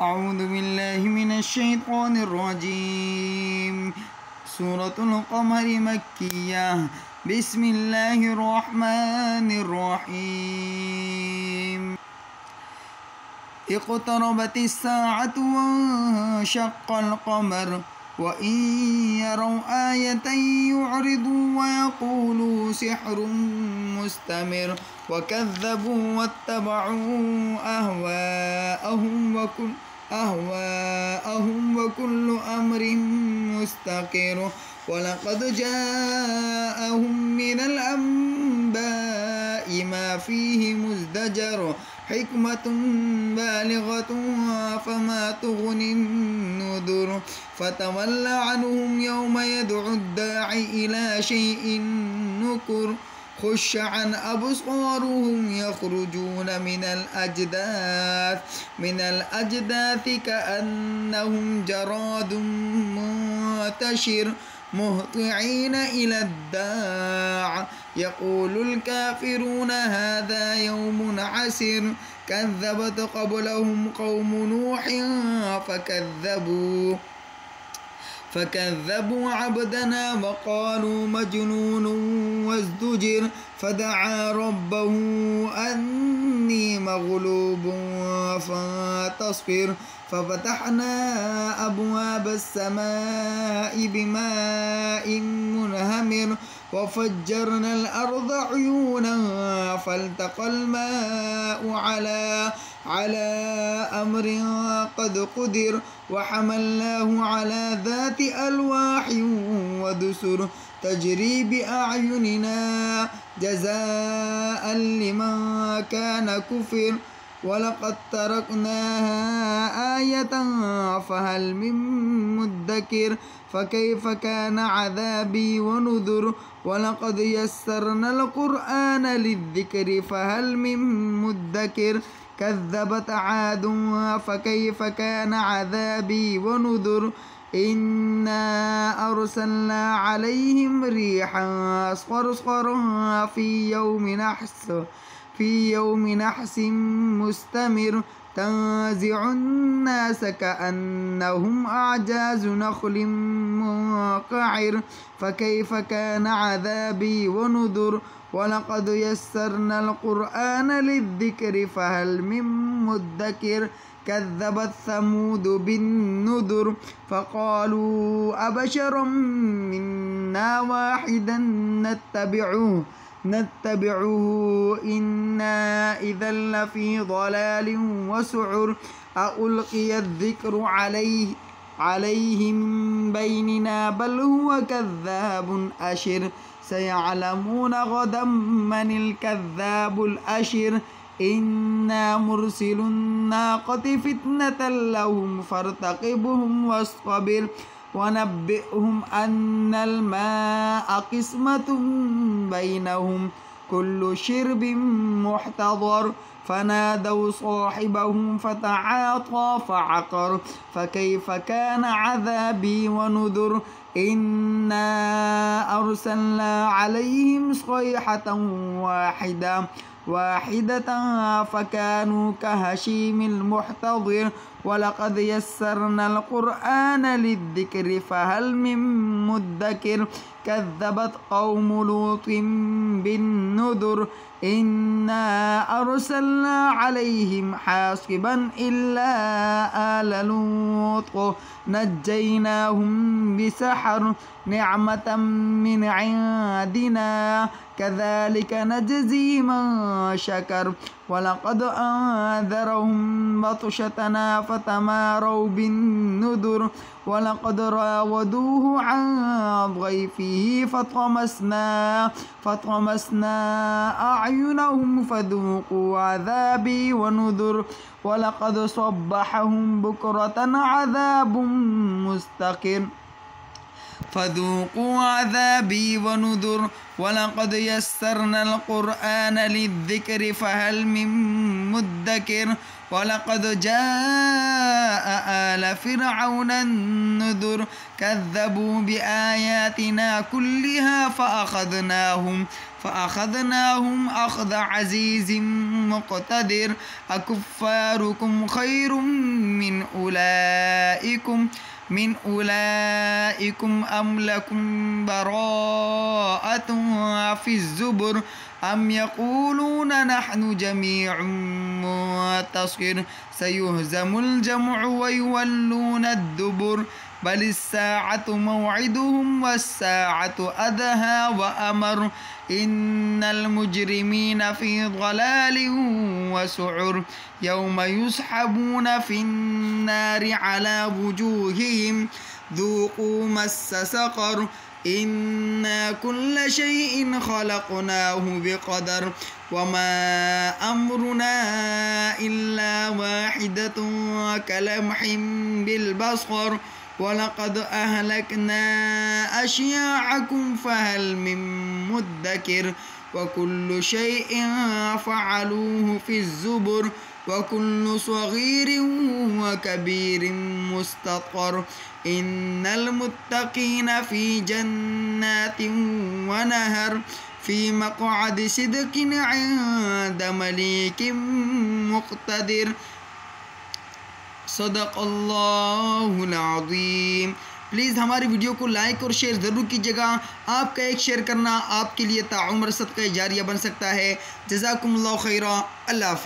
أعوذ بالله من الشيطان الرجيم. سورة القمر مكية. بسم الله الرحمن الرحيم. اقتربت الساعة وانشق القمر وإن يروا آية يعرضوا ويقولوا سحر مستمر وكذبوا واتبعوا أهواءهم وكل أمر مستقر ولقد جاءهم من الأنباء ما فيه مزدجر حكمة بالغة فما تغني النذر فتول عنهم يوم يدعو الداعي إلى شيء نكر خش عن أبصارهم يخرجون من الأجداث كأنهم جراد منتشر مهطعين إلى الداع يقول الكافرون هذا يوم عسر كذبت قبلهم قوم نوح فكذبوا عبدنا وقالوا مجنون وازدجر فدعا ربه أني مغلوب فانتصر ففتحنا أبواب السماء بماء منهمر وفجرنا الأرض عيونا فالتقى الماء على أمر قد قدر وحملناه على ذات ألواح ودسر تجري بأعيننا جزاء لمن كان كفر ولقد تركناها آية فهل من مدكر فكيف كان عذابي ونذر ولقد يسرنا القرآن للذكر فهل من مدكر كذبت عاد فكيف كان عذابي ونذر إنا أرسلنا عليهم ريحا صرصرا في يوم نحس مستمر تنزع الناس كأنهم أعجاز نخل منقعر فكيف كان عذابي ونذر ولقد يسرنا القرآن للذكر فهل من مدكر كذبت ثمود بالنذر فقالوا أبشرا منا واحدا نتبعه إنا إذا لفي ضلال وسعر ألقي الذكر عليه من بيننا بل هو كذاب أشر سيعلمون غدا من الكذاب الأشر إنا مرسل الناقة فتنة لهم فارتقبهم واصطبر ونبئهم أن الماء قسمة بينهم كل شرب محتضر فنادوا صاحبهم فتعاطى فعقر فكيف كان عذابي ونذر إنا أرسلنا عليهم صيحة واحدة فكانوا كهشيم المحتضر ولقد يسرنا القرآن للذكر فهل من مدكر كذبت قوم لوط بالنذر إنا أرسلنا عليهم حاصبا إلا آل لوط نجيناهم بسحر نعمة من عندنا كذلك نجزي من شكر ولقد أنذرهم بطشتنا فتماروا بالنذر ولقد راودوه عن ضيفه فطمسنا أعينهم فذوقوا عذابي ونذر ولقد صبحهم بكرة عذاب مستقر فذوقوا عذابي ونذر ولقد يسرنا القرآن للذكر فهل من مدكر ولقد جاء آل فرعون النذر كذبوا بآياتنا كلها फ़अख़ज़नाहुम अख़ज़ अज़ीज़िम मुक़तदिर अकुफ़्फ़ारुकुम ख़ैरुम मिन उलाइकुम अम लकुम बराअतुन फ़िज़्ज़ुबुर अम यक़ूलून नहनु जमीउम मुंतसिर सयुहज़मुल जमउ व युवल्लून अद्दुबुर बलिस्साअतु मौइदुहुम वस्साअतु अदहा व अमर इन्नल मुजरिमीन फ़ी ज़लालिन व सुउर यौम युस्हबून फ़िन्नारि अला वुजूहिहिम ज़ूक़ू मस्स सक़र इन्ना कुल्ल शैइन ख़लक़नाहु बिक़दर वमा अम्रुना इल्ला वाहिदतुन कलम्हिम बिलबसर वलक़द अहलकना अश्याअकुम फ़हल मिन मुद्दकिर वकुल्लु शैइन फ़अलूहु फ़िज़्ज़ुबुर वकुल्लु सग़ीरिन व कबीरिन मुस्तक़र इन्नल मुत्तक़ीन फ़ी जन्नातिन व नहर फ़ी मक़अदि सिद्क़िन इंद मलीकिन मुक़तदिर सदक़ल्लाहुल अज़ीम। प्लीज़ हमारी वीडियो को लाइक और शेयर ज़रूर कीजिएगा। आपका एक शेयर करना आपके लिए ताउम्र सदक़ा जारिया बन सकता है। जज़ाकुमुल्लाहु खैरा। अल्लाह हाफ़िज़।